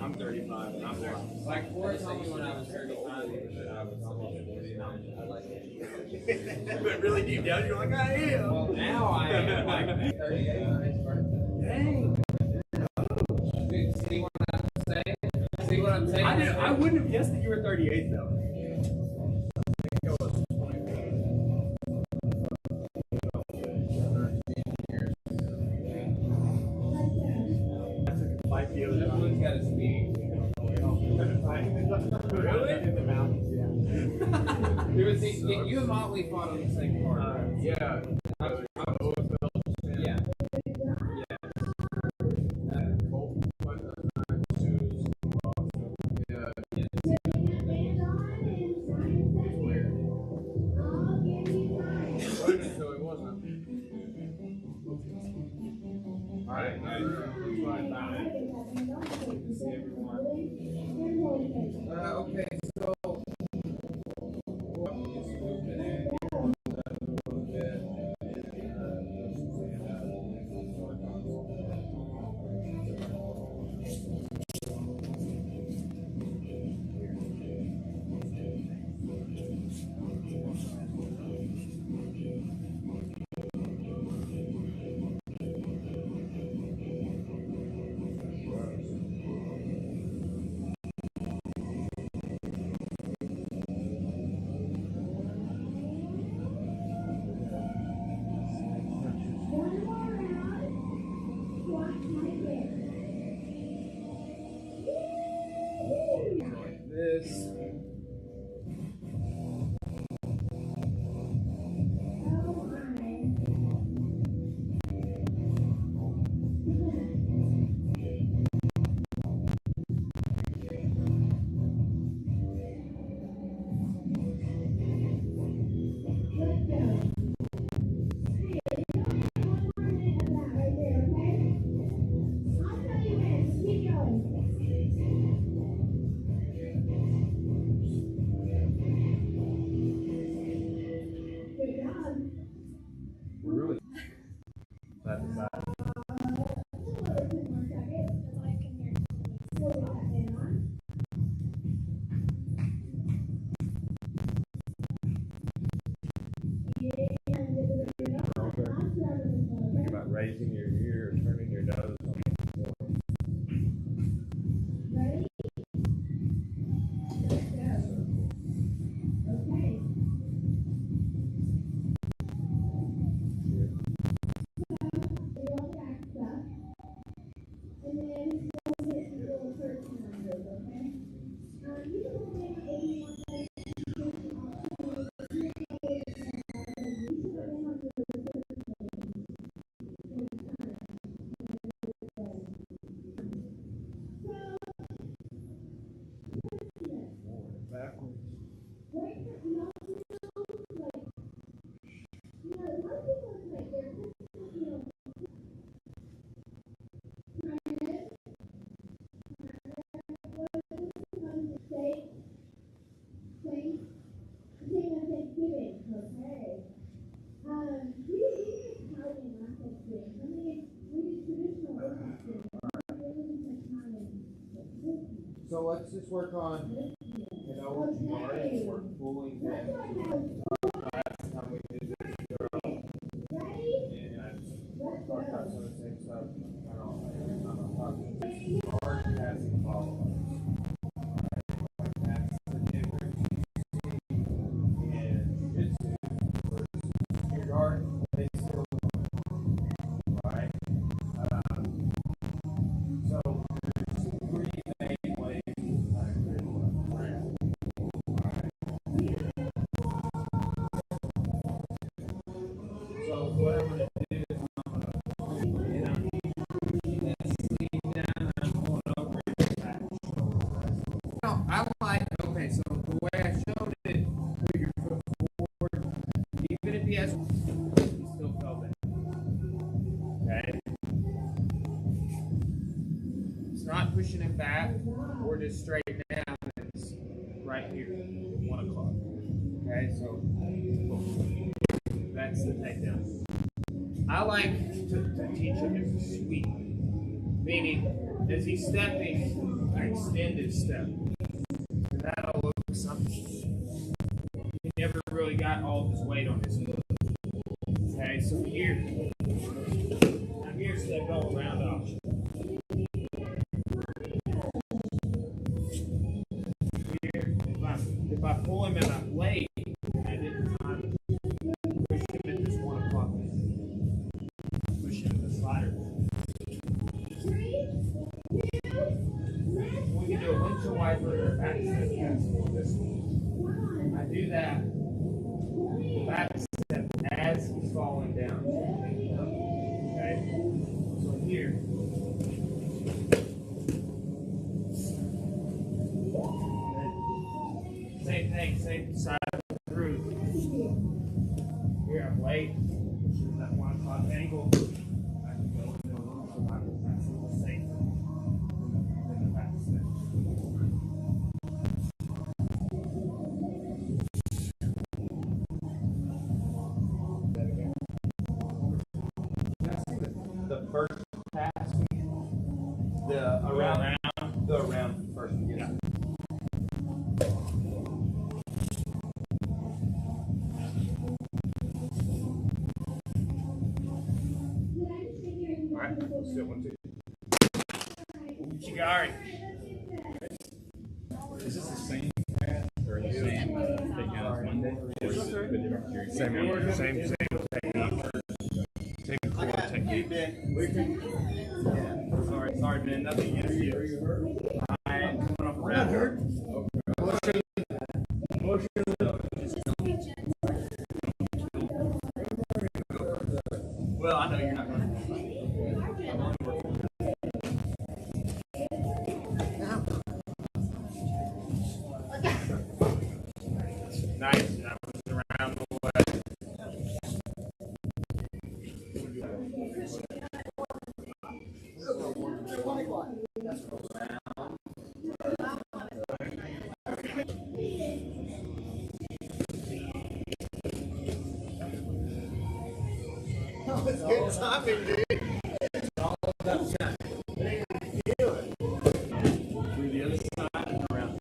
I'm 35 and I'm 30. Like Forrest told me when I was 35, that I was almost 40. I like it. But really deep down, you're like, I am. Well, now I am like 38 on his birthday. Dang. See what I'm saying? See what I'm saying? I wouldn't have guessed that you were 38 though. Everyone's got a speed. Really? In the mountains, yeah. You and Motley fought on the same card. Yeah. Yeah. Okay, so this. Think about raising your ear or turning your nose on the floor. So let's just work on, you know, we're pulling them. Last time we did this drill, and I talked about some of the same stuff. I'm talking hard passing follow-ups. That's the difference you see in Jitsu versus your guard. They still right. So there's three main ways. So what I'm going to do is I'm going to keep that sleeve down and I'm pulling over your back shoulder. No, I like, okay, so the way I showed it, put your foot forward, even if he has, he still fell back. Okay? It's not pushing him back or just straight down, it's right here, 1 o'clock. Okay, so that's the takedown. I like to teach him to sweep, meaning as he's stepping, extended step. And that'll look something. He never really got all of his weight on his foot. Okay, so here. Now here's the double round off. Here, if I pull him and I lay at it, I'm push him at this 1 o'clock. Push him to the slider. We can do a windshield wiper or back step. I do that back step as he's falling down. Okay? So here. Same thing, same side of the groove. Here I'm late. That 1 o'clock angle. I can go into a little survival. That's a little safer than the back step. The first pass, the around first. Yeah. All right, let's do 1, 2. Uchigari. Is this the same path or the same takedown as Monday? Or is it a bit different? Same technique. Same core technique. Sorry, Ben. Nothing against you. I'm coming off a round. Well, I know you're not going to. Nice. That was around the way. It's good timing, dude. It's all about time. Through the other side and around.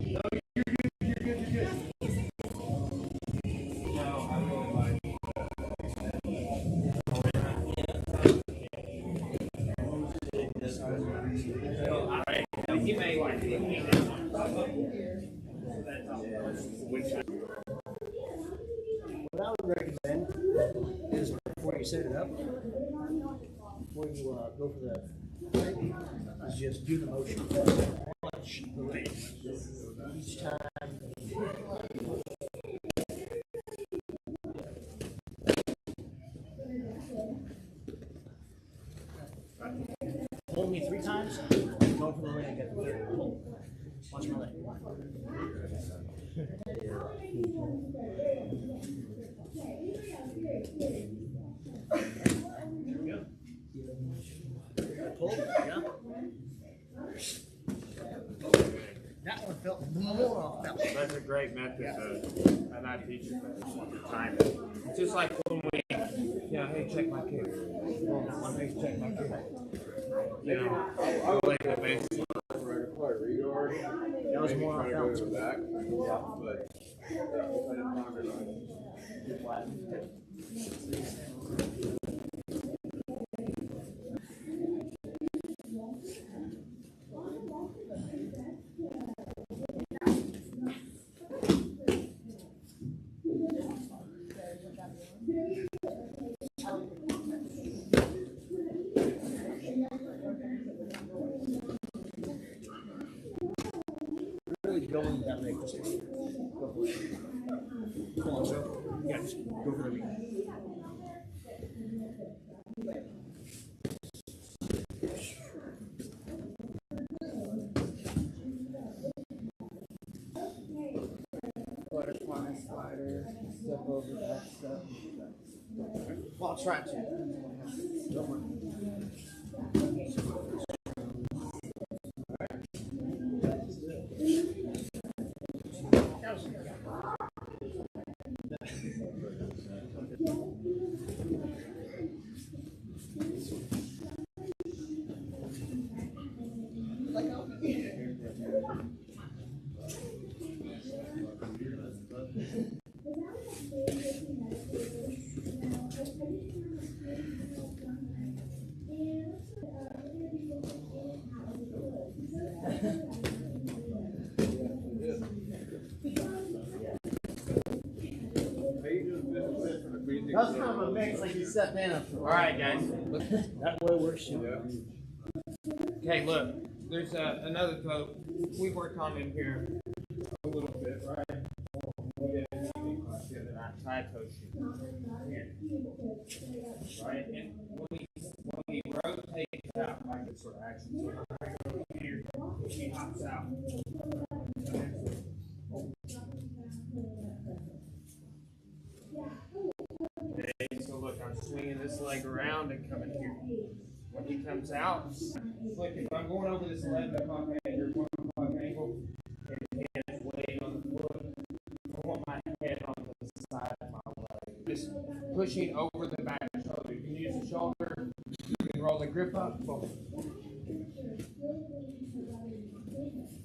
No, you're good. No, I really like it. He may like it. What I would recommend is before you set it up, before you go for the is just do the motion. Watch the legs each time. Hold me 3 times. Go for the leg at the third. Watch my leg. Pull, yeah. That one felt more off. That's a great method, and I teach it for time. It's just like when we, hey, check my kick. Let me check my kick. Like the base. That was more off balance. Back. Yeah, but Really going with that leg. Just go for it. Come on, Joe. Yeah, just go for the lead. Butterfly slider, step over, back step. Well, I'll try to. Don't worry. step in. All right, guys. That way works too. Okay, look. There's another toe we worked on in here a little bit, right? We did a knee class the other night, side toe shoot. Here. Right? And when he rotates out, like this sort of action, so here, he hops out. Okay, so look, I'm swinging this leg around and coming here. When he comes out, look, if I'm going over this 11 o'clock angle or 1 o'clock angle, and his weight on the foot, I want my head on the side of my leg. Just pushing over the back shoulder. You can use the shoulder, you can roll the grip up. Boom.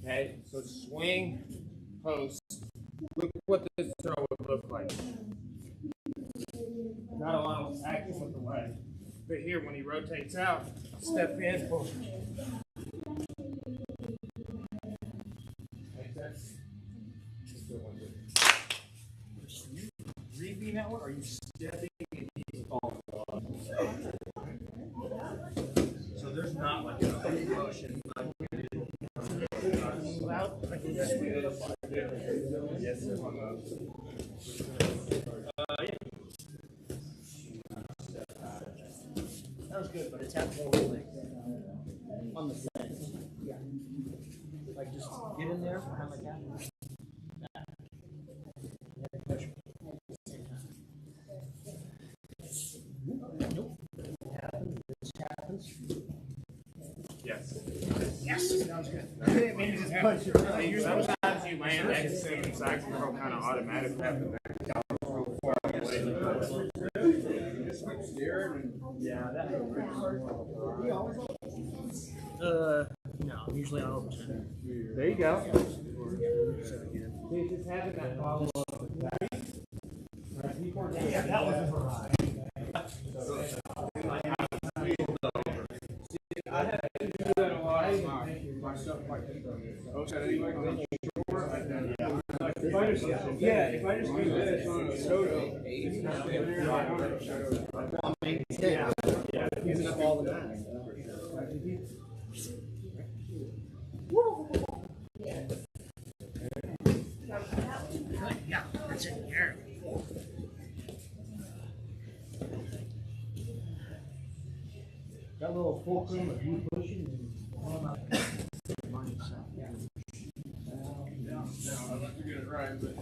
Okay, so swing, post. Look what this throw would look like. Not a lot of action with the leg. But here, when he rotates out, step in, boom. Makes sense? Reading that one, or are you stepping in? So there's not like a motion. Yes, sir. That was good, but it's happening like on the side. Yeah. Like just get in there, kind of like that. Nope. This happens. Yes. Yes. Sounds good. Maybe just punch it. Sometimes you land next to him, it's actually kind of automatic happen there. Yeah, that No, usually I'll overturn. There you go. So See, just having that follow up with that. yeah, that was a variety. I had to do that a lot of my stuff like this. Okay. If I just do this on a soda, it's not Using up all the mass. Yeah, that's it. Here. That little fulcrum of you pushing and all about mindset. Yeah. No, I'd like to get it right, but.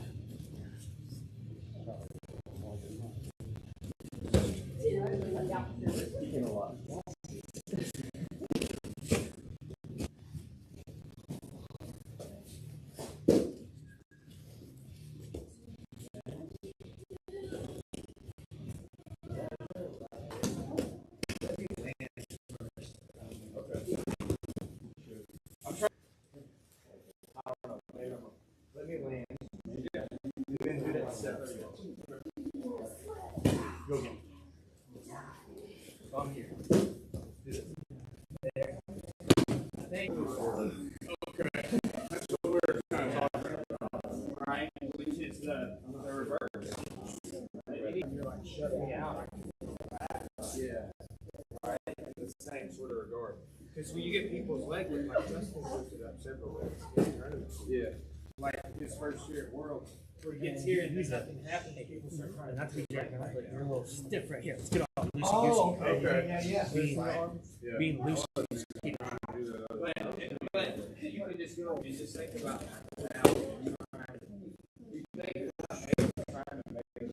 Let me land. Yeah. Then do that step. Go again. I'm here. Do this. There. I think. Okay. That's what we're kind of talking about. Right? Which is the reverse. You're like, shut me out. Yeah. Right? In the same sort of regard. Because when you get people's leg lift, like Justin lifted up several legs in tournaments. Yeah. Like his first year at Worlds, where he gets here and there's nothing happening, people start crying. Not to be jacking off, but you're a little stiff right here. Let's get off. Oh, okay. Yeah. Being loose. But you can just go and just think about how you think about trying to make it.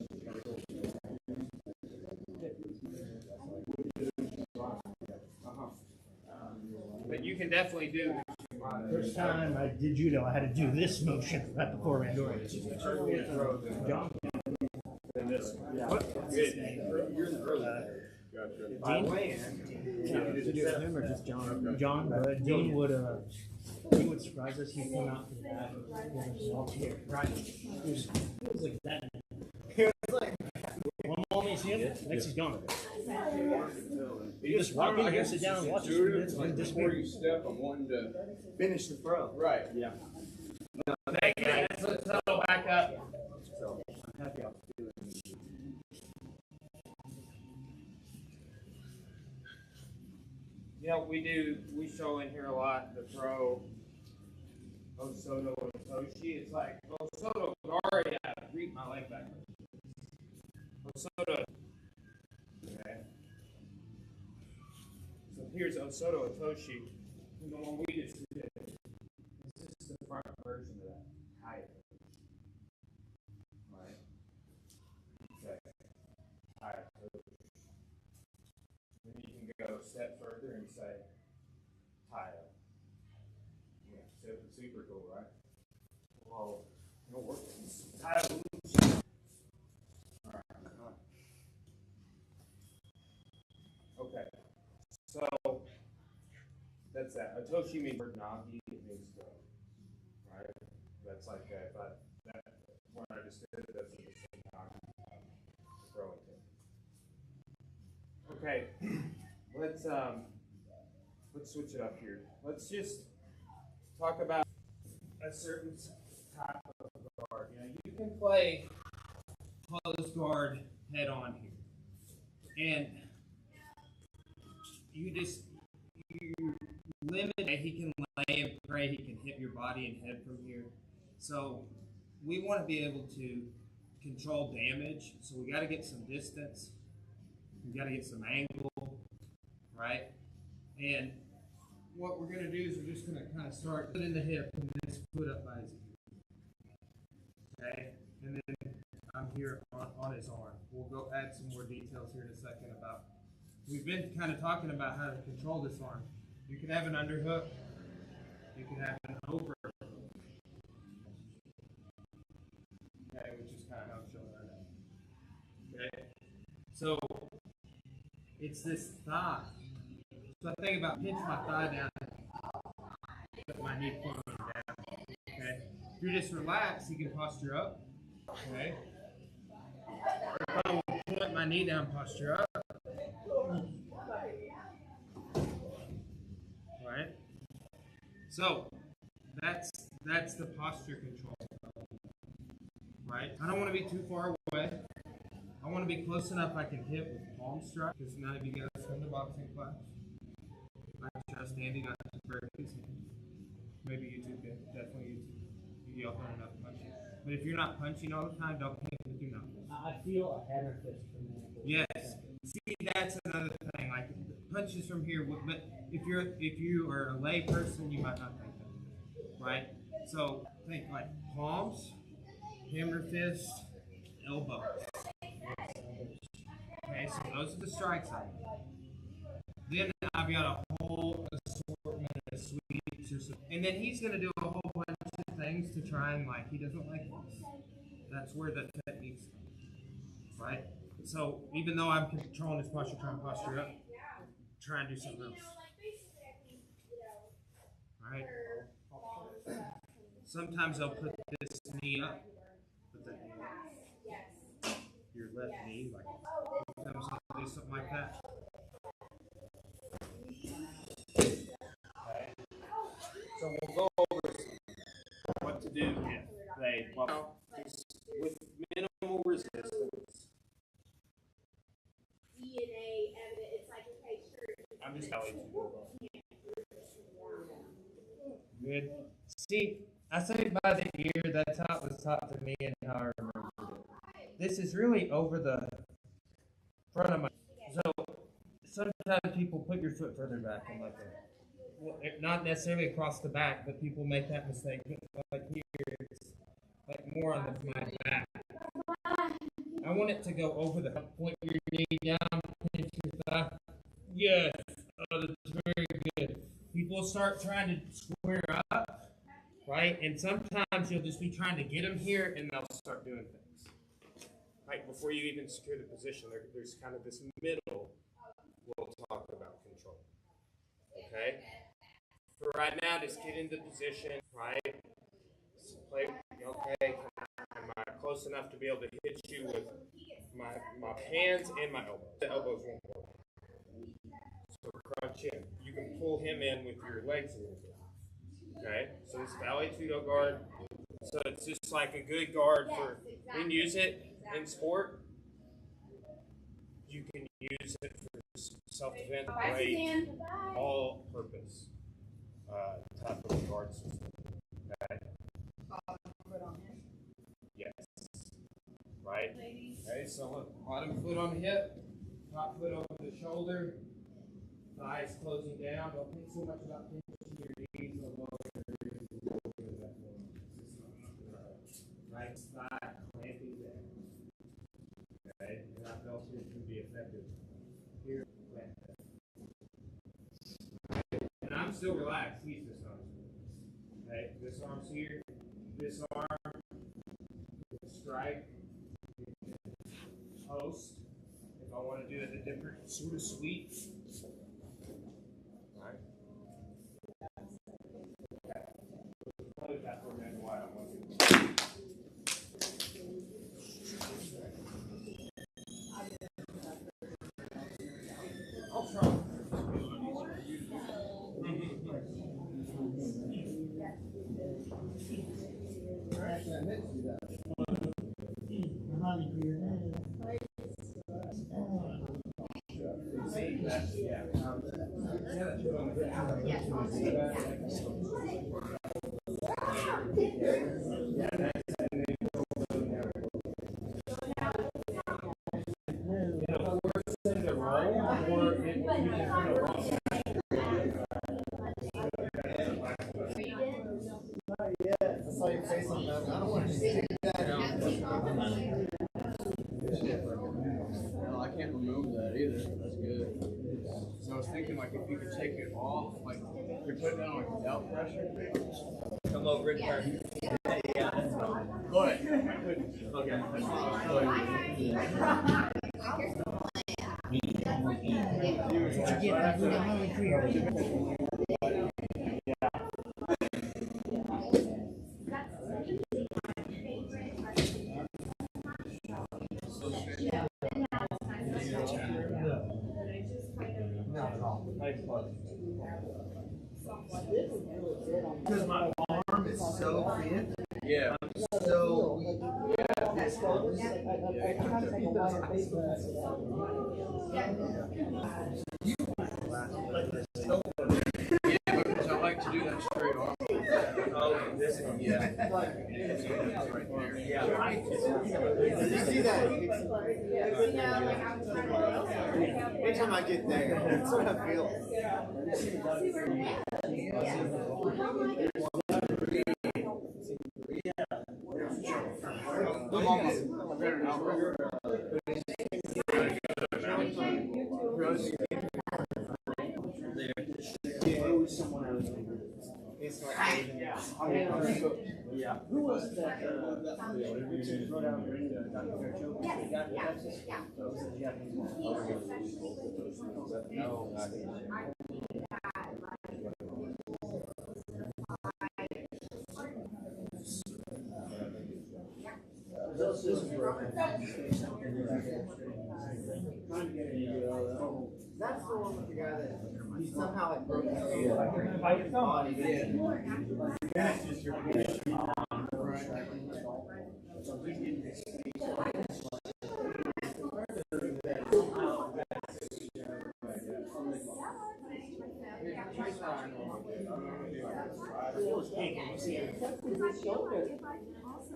But you can definitely do. First time I did judo, I had to do this motion right before Randori. John. Good. You're in the early. Dean? Did you do him or just John? John, but Dean would he would surprise us. He'd come out to the back and give us all here. Right. It was like that. It was like one moment you see him, next he's gone. You just walk in here, sit down and watch it for minutes and Before you step, I'm wanting to finish the throw. Right. Yeah. Thank you. Let's settle back up. So I'm happy I'll do it. Yeah, we show in here a lot the throw Osoto and Toshi. It's like Osoto already read my leg back. Osoto. Okay. So here's Osoto and Toshi. And the one we just did. This is the front version of that. High. Right. Okay. High. Then you can go a step further and say tie up. Yeah, super cool, right? Well, no work. Tie up. All right. Okay. So that's that. Otoshi means nagi, it means go. Right? That's like if that one I just did, that's the same nagi throwing thing. Okay. Let's switch it up here. Let's just talk about a certain type of guard. You know, you can play close guard head on here. And you limit that he can lay and pray, he can hit your body and head from here. So we want to be able to control damage. So we got to get some distance. We got to get some angle, right? And what we're going to do is we're just going to kind of start putting the hip and this foot up by his ear. Okay? And then I'm here on his arm. We'll go add some more details here in a second about, we've been kind of talking about how to control this arm. You can have an underhook. You can have an overhook. Okay, which is kind of how I'm showing right now. Okay? So, it's this thigh. So I think about pinch my thigh down, put my knee pointing down. Okay? If you just relax, you can posture up. Okay? Or if I point my knee down, posture up. Right? So that's the posture control. Right? I don't want to be too far away. I want to be close enough I can hit with palm strike, because none of you guys come to boxing class. I trust Andy not to break his hand. Maybe YouTube can, definitely YouTube. You all don't enough punching. But if you're not punching all the time, don't hit with your knuckles. I feel a hammer fist from that. Yes. See, that's another thing. Like punches from here, but if you are a lay person, you might not think that, right? So think like palms, hammer fist, elbows. Okay, so those are the strikes I need. Then I've got a whole assortment of sweeps or something. And then he's going to do a whole bunch of things to try and he doesn't like this. That's where the techniques come, right? So even though I'm controlling his posture, trying to posture up, try and do something else. All right? Sometimes I'll put this knee up. Put that knee up. Your left knee, sometimes I'll do something like that. So we'll go over what to do with minimal resistance. DNA evidence. It's like, okay, sure. I'm just telling you. Good. See, I say by the ear, that's how it was taught to me and how I remembered it. This is really over the front of my. So sometimes people put your foot further back and not necessarily across the back, but people make that mistake. Like here, it's like more on my back. I want it to go over the point your knee down, pinch your thigh. Yes, oh, that's very good. People start trying to square up, right? And sometimes you'll just be trying to get them here, and they'll start doing things. Right before you even secure the position, there's kind of this middle. We'll talk about control. Okay. For right now, just get into position, right? Play, okay, am I close enough to be able to hit you with my hands and my elbows? The elbows won't work. So crunch in. You can pull him in with your legs a little bit. Okay? So this Vale Tudo guard. So it's just like a good guard for, you can use it in sport. You can use it for self-defense, Bye, break, Suzanne. Bye. all-purpose type of guard system. Okay. Yes. Right. Okay. So look, bottom foot on the hip, top foot over the shoulder, thighs closing down. Don't think so much about pinching your knees or lower. Right thigh clamping down. Okay. And I felt it can be effective here. And I'm still relaxed. He's disarmed. Okay, this arm's here. This arm, strike, post. If I want to do it a different sort of sweep. All right. Close that for a minute while I want to. I'll try. I saw your face on that. I don't want to stick that out. No, I can't remove that either. That's good. So I was thinking, like, if you could take it off, like, you're putting it on like without pressure. Come over and turn. Yeah, that's fine. Go ahead. I couldn't. Okay. That's fine. Go ahead. Did you get that little money for your Because my arm is so thin. Yeah. So weak. Yeah, because I like to do that straight off. Oh, this is, yeah. It's right there. Yeah. Did you see that? Anytime I get there, that's what I feel. I'm almost better now. It's like, yeah. Who was it that Richard wrote out Dr. Fairchild? Texas? Yeah. That was the Japanese one. No, Those systems were That's the one with the guy that he somehow like broke his body.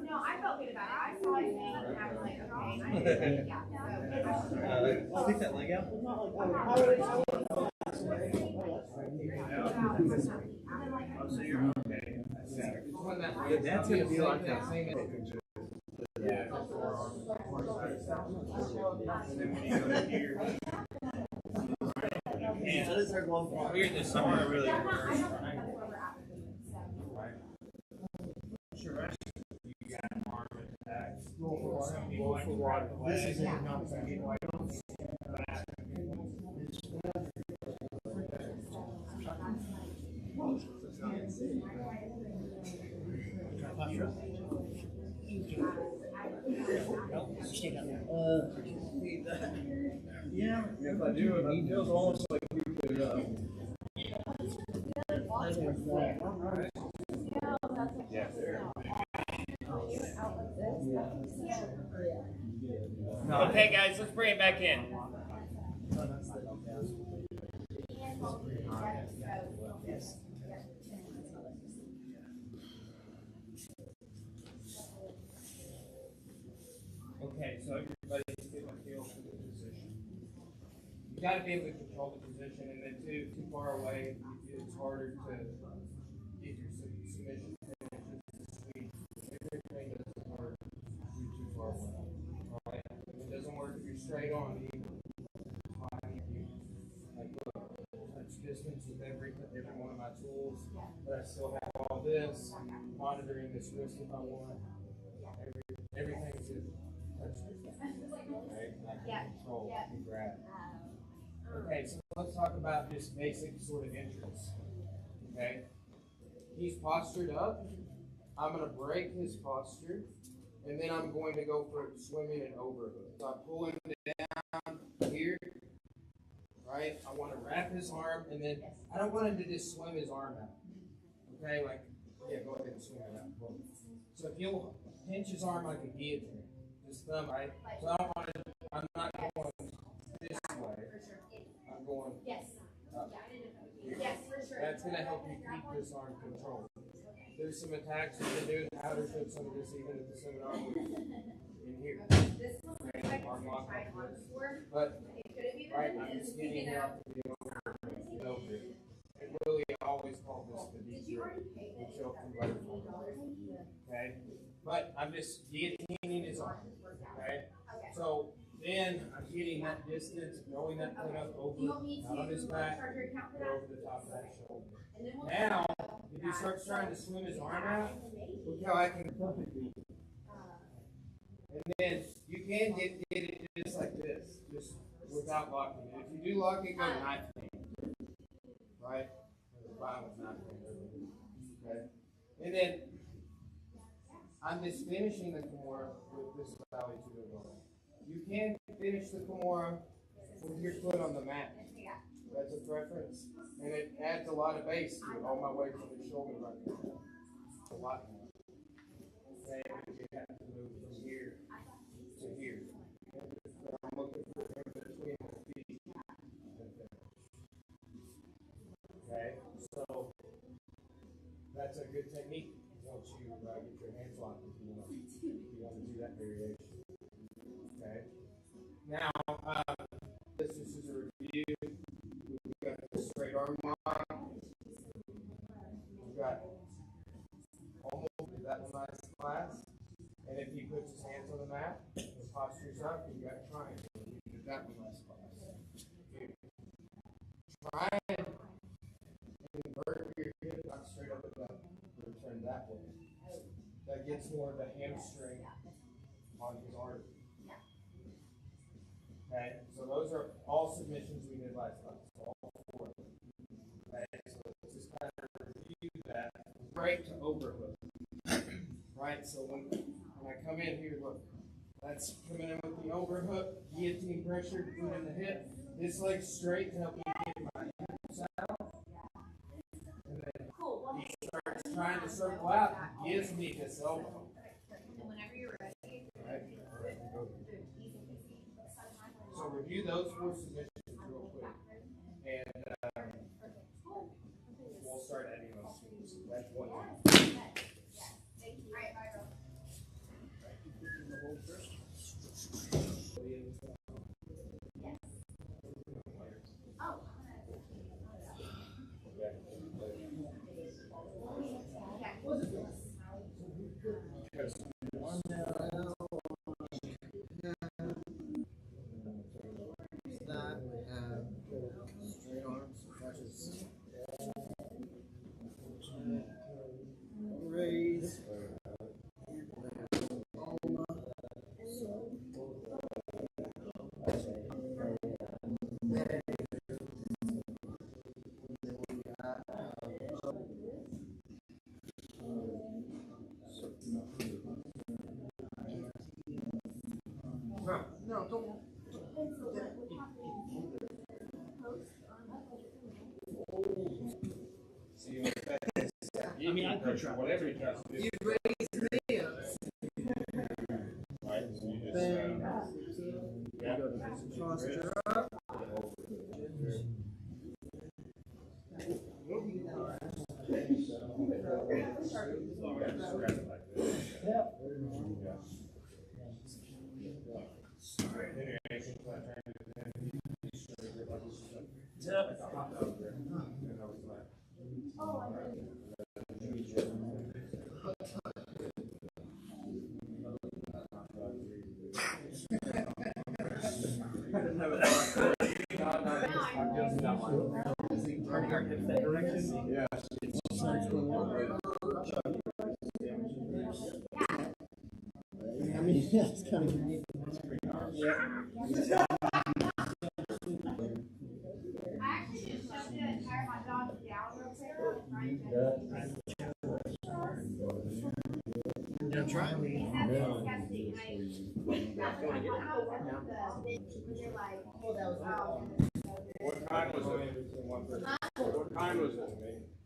No, I felt good about it. I saw his name and I was like, okay, yeah. I'll take that leg out. So you're okay. That's gonna be like that same. Yeah. And then when you go to here, That is our long walk. we're in the summer, really. Sure. You got an arm attack. roll for water. This is it, not Yeah. if I do it, it feels almost like you could. Yeah. Okay, guys, let's bring it back in. so everybody's getting a feel for the position. You got to be able to control the position, and then too far away, it's harder to get your submission finishes to sweep. Everything doesn't work if you're too far away. Right? It doesn't work if you're straight on either. Fine if you like look, touch distance with every one of my tools, but I still have all this, monitoring this wrist if I want. Everything's in touch distance. Right? And I can control, I can grab. Okay, so let's talk about just basic sort of entrance. Okay? He's postured up. I'm going to break his posture, and then I'm going to go for swimming and overhook. So I pull him down here, right? I want to wrap his arm, and then I don't want him to just swim his arm out. Okay, like, yeah, go ahead and swim it out. So if you'll pinch his arm like a guillotine, just thumb, right? So I don't want to, I'm not going this way. I'm going up. Yes, for sure. That's going to help you keep this arm controlled. There's some attacks you can do. How to show some of this even at the seminar in here. Right, arm lock like this. But right, I'm just getting you out to the over. And really, I always call this the deep grip, which you'll come later from. Okay, but I'm just guillotining his arm. Okay, so then I'm getting that distance, throwing that foot up over, out on his back, and over the top of that shoulder. Now, if he starts trying to swim his arm out, look how I can perfectly. And then you can get it just like this, just without locking it. If you do lock it, go knife hand. Right? The bottom of knife hand. Okay? And then I'm just finishing the Kimura with this valley to the bottom. You can finish the Kimura with your foot on the mat. That's a preference. And it adds a lot of base to it, all my way from the shoulder right there. A lot more. Okay, you have to move from here to here. I'm looking for him between the feet. Okay, so that's a good technique once you get your hands locked if you want to do that variation. Okay. Now, this is a review. We've got the straight arm lock. We've got almost that one nice class. And if he puts his hands on the mat, the posture's up, you've got triangle. We did that one last class. Try and invert your hip not straight up and up, return that way. That gets more of the hamstring on his artery. Okay, so those are all submissions we did last class, all four. Okay, so let's just kind of review that. Break to overhook. Right, so when I come in here, look, that's coming in with the overhook, guillotine pressure, foot in the hip. This leg's straight to help me get my hips out. And then he starts trying to circle out, he gives me this elbow. Whenever you're ready. Right. So review those four submissions real quick. And we'll start adding those things. That's one. Straight arms, touches. Raise. No, don't. See what that is. I mean, I could try whatever he tries to do. You raise me up. Right, so you just Posture up. grab it like this. Yeah. Yeah. I mean, that's kind of unique. I actually just shoved the entire hot dog down real quick. Yeah, try me. That's disgusting. That's like hot dogs that have the thing where they're like, What kind was it? What kind was it?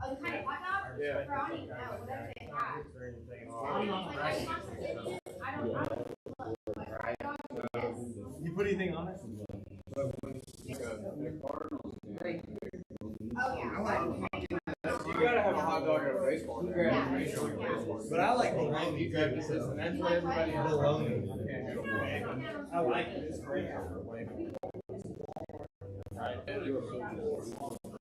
oh, the kind of hot dog? Yeah. Bro, I don't even know. Whatever they have. Like, I don't know. You put anything on it? Oh, yeah. I like You gotta have a hot dog at a baseball game. But I like bologna. You grab this, and that's what everybody has. Bologna. I like it. It's great.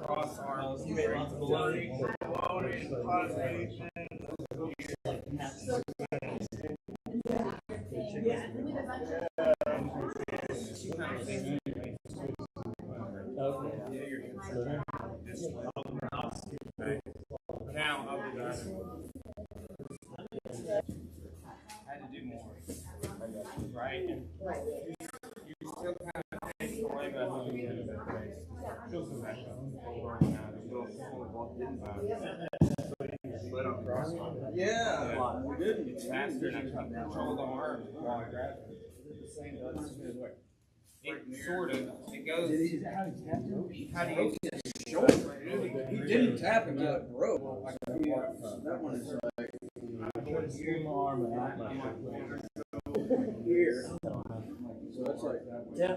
Cross arms. You made lots of bologna. Bologna, sausage. Now I'll be honest. Had to do more, right? And you still kind of think the way about how you get it that way. Still some back up. Yeah. We didn't. It's faster and I can control the arm while I grab it. It sort of, it goes. How do you get it? He didn't tap until it broke. Like, that one is like here. So it's like Yeah.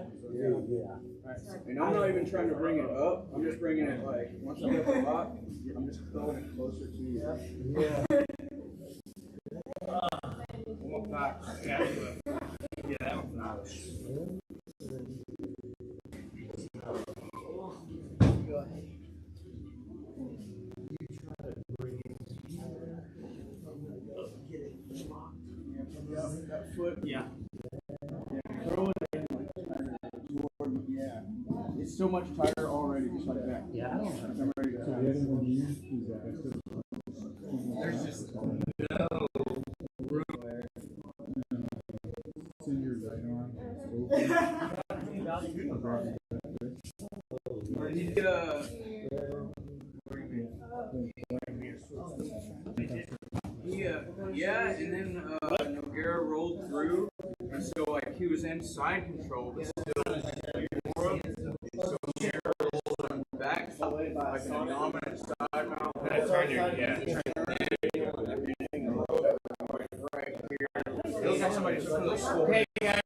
and I'm not even trying to bring it up. I'm just bringing it like once I lift it up, I'm just throwing it closer to you. Yeah. Yeah, that one's not. That foot. Yeah. Throw it in like yeah. It's so much tighter already, just like that. Yeah. I'm ready to There's just no room. He did yeah, and then Noguera rolled through, and so like he was in side control, but still more of it. So Noguera rolled him back like a dominant side mount. Turn your, yeah. Right here. It looks like somebody just put a little Hey guys,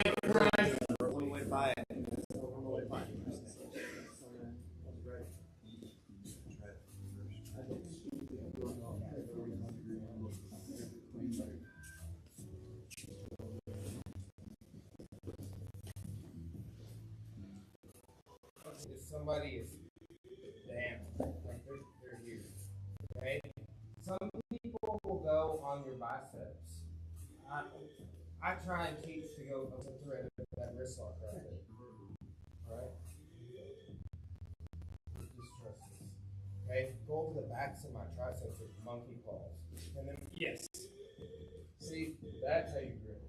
If somebody is damn, like they're here, okay? Some people will go on your biceps. I try and teach to go up to that wrist lock right there. Alright? Just trust this. Okay? Go over the backs of my triceps with monkey claws. And then, yes. See, that's how you grip.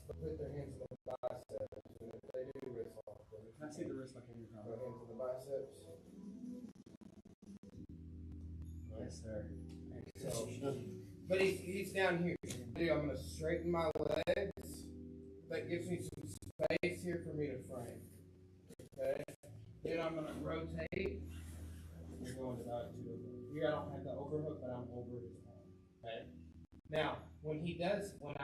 Put their hands in the biceps. And if they do wrist lock, I see the wrist like in your go hands in the biceps. Yes, sir. So, but he's down here. I'm going to straighten my legs. That gives me some space here for me to frame. Okay? Then I'm going to rotate. We're going side to here. I don't have the overhook, but I'm over his arm. Okay? Now, when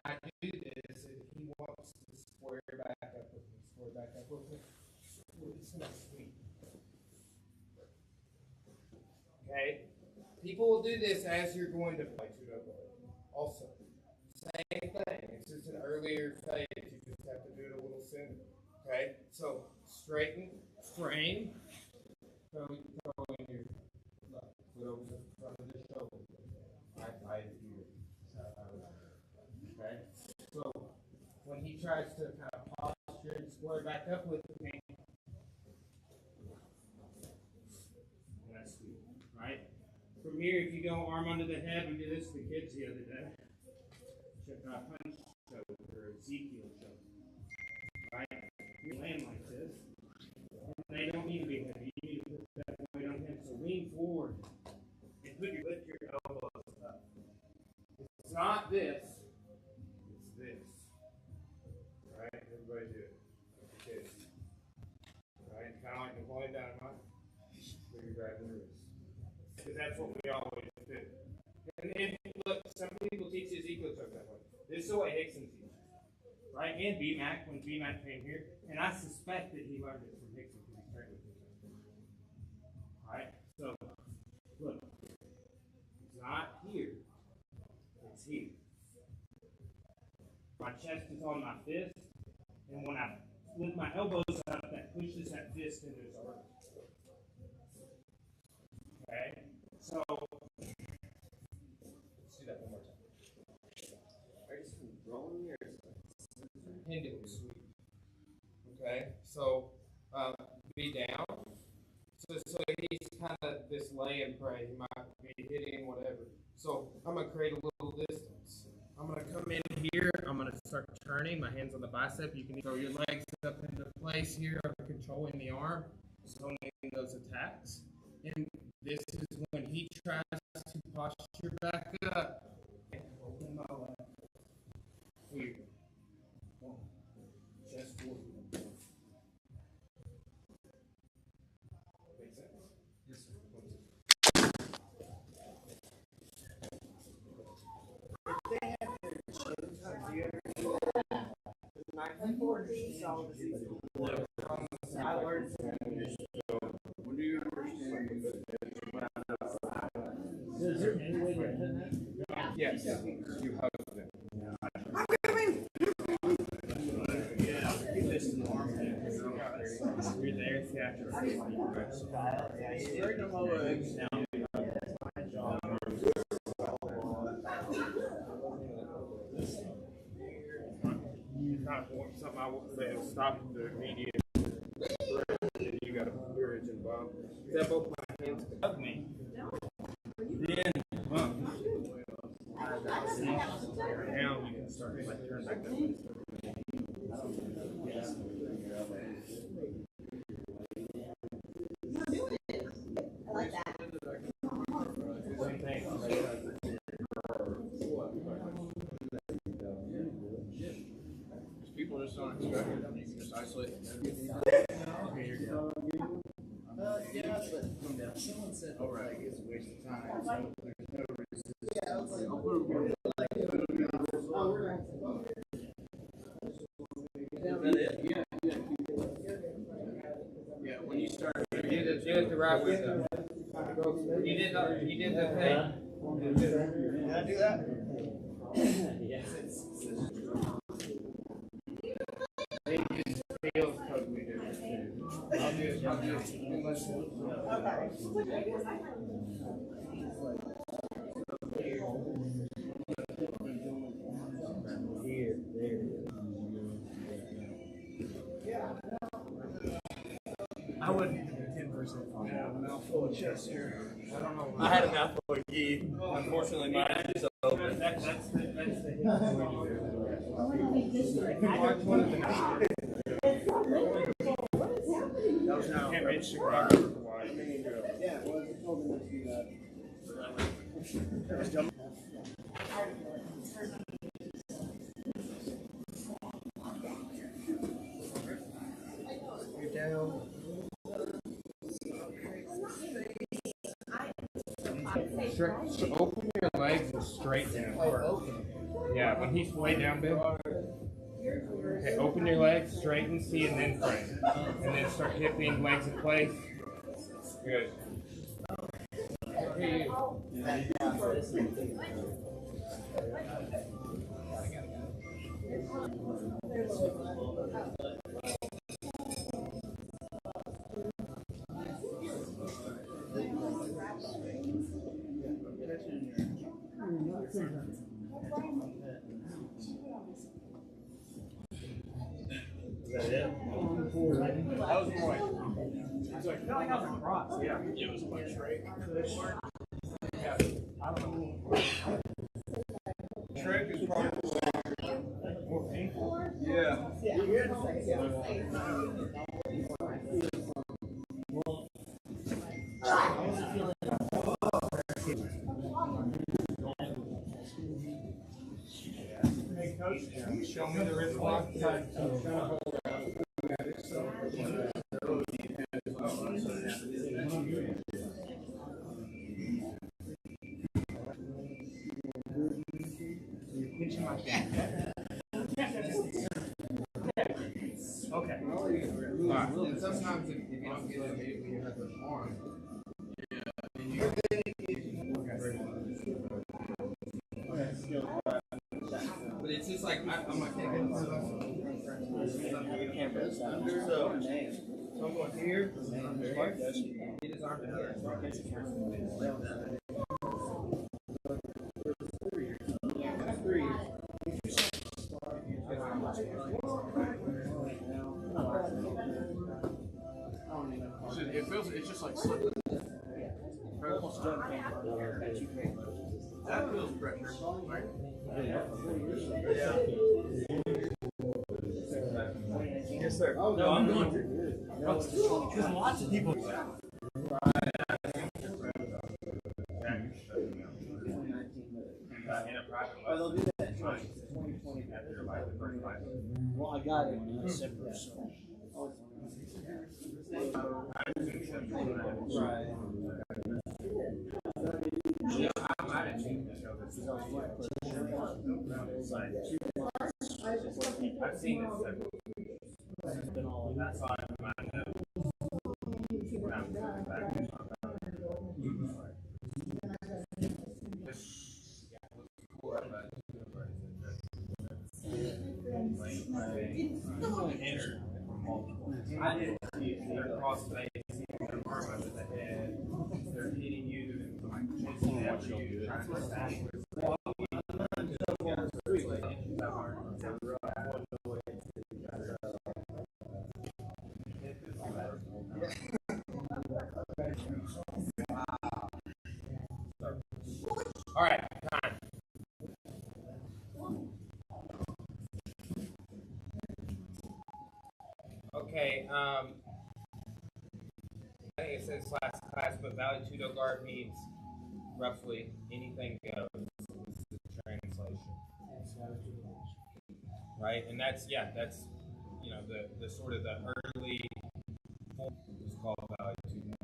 I do this, if he wants to square back up with me, we're just going to sweep. Okay? People will do this as you're going to play judo. Also, same thing. It's just an earlier stage. You just have to do it a little sooner. Okay? So, straighten, frame. Throw in your left foot over the front of the tries to kind of posture and square back up with me. That's good, right? From here, if you go arm under the head, we did this to the kids the other day. Check out punch choke or Ezekiel choke. Right? You land like this. And they don't need to be heavy. You need to put that weight on him. So lean forward and lift your elbows up. It's not this. It's this. Right? Everybody do it. Okay. Right? Kind of like Napoleon Dynamite. Where you're grabbing the wrist. Because that's what we always do. And then, look, some people teach Ezekiel choke that way. This is the way Hickson teaches. Right? And BMAC, when BMAC came here. And I suspect that he learned it from Hickson because he's trained with Hickson. Alright? So, look. It's not here. It's here. My chest is on my fist. And when I lift my elbows up, that pushes that fist into his arm. Okay? So, let's do that one more time. Are you just rolling or Hindu sweep? Okay, so be down. So he's kind of this lay and pray. He might be hitting whatever. So I'm gonna create a little distance. I'm gonna come in here. I'm gonna start turning. My hands on the bicep. You can throw your legs up into place here. I'm controlling the arm, zoning those attacks. And this is when he tries to posture back up. Open my leg. Here you go. One. Chest forward. Make sense? Yes, sir. I learned When do you understand Is there any way to hit that? yes. you hug them? You're there, yeah. Straighten my legs. Something I would say is stop the immediate breath, and you got a bridge and bump. Is that both my hands above me? Then bump. Now you can start to like turn back that way. I like that. Same thing. People just don't expect it. You can just isolate them. Yeah, but someone said like it's a waste of time. So there's no reason. Yeah, when you start, Do it the right way though. You did the thing. Did I do that? Yes. It just feels totally different too. I'll do it. Here, there. I wouldn't even do 10% on that. Mouthful of chest here. I don't know. I had a mouthful of ghee. Unfortunately, mine is open. That's the watch one of the can't reach Chicago for a while. Yeah, well, I told him to do that. You're down. Open your legs and straighten them first. Yeah, when he's way down big. Okay, open your legs, straighten, see, and then frame. And then start hipping legs in place. Good. Okay. that it? That was more like, it's like, no, I got some cross. Yeah, it was like straight. Yeah, I don't know. Trick is probably More painful. yeah. Hey, coach, Show me the wrist lock. okay. And sometimes if you don't get it immediately, you have to arm. But it's just like I'm like thinking so I'm going here, get his arm down. It feels, it's just like slipping. That feels pressure, right? Yes, sir. Oh, no, I'm going to. Because lots of people. Well, I got it in December, so. Right. I've seen this several times. That's why I'm I didn't see it. They're cross face, their arm over the head, they're hitting you, like chasing after you, trying to backwards. All right, time. Okay, I think it says class, but valid judo guard means roughly anything goes. This is the translation. Right, and that's you know the sort of the early form is called valid judo.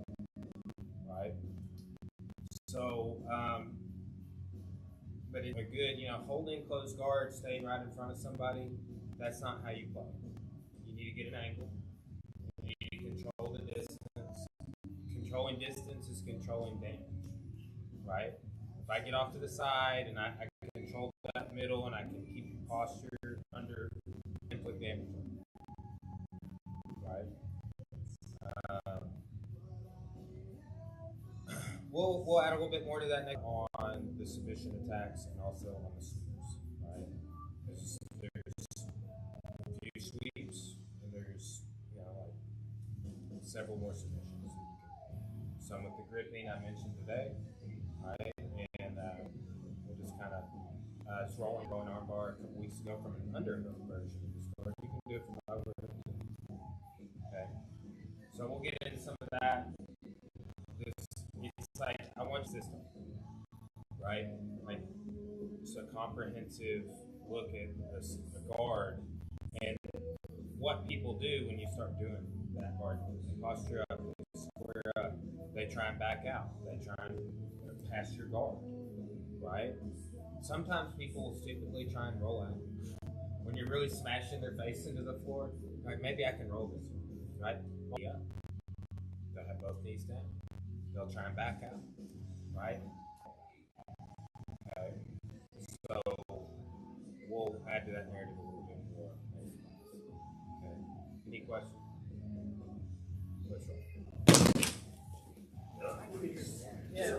Right. So, but it's a good, holding close guard, staying right in front of somebody. That's not how you play. You need to get an angle. You need to control the distance. Controlling distance is controlling damage, right? If I get off to the side and I can control that middle and I can keep the posture under input damage, right? We'll add a little bit more to that next on the submission attacks and also on the sweeps, right? There's a few sweeps and there's like several more submissions. Some with the gripping I mentioned today, right? And we'll just kind of it's rolling arm bar a couple weeks ago from an underhook version of the story. You can do it from overhook. Okay, so we'll get into some of that. It's like I want system, right? Like it's a comprehensive look at a guard and what people do when you start doing that guard. They posture up, they square up, they try and back out, they try and pass your guard, right? Sometimes people will stupidly try and roll out. When you're really smashing their face into the floor, like maybe I can roll this one, right? Yeah. They'll have both knees down. They'll try and back out, right? Okay. So we'll add to that narrative a little bit more. Okay. Any questions? What's wrong? Yeah.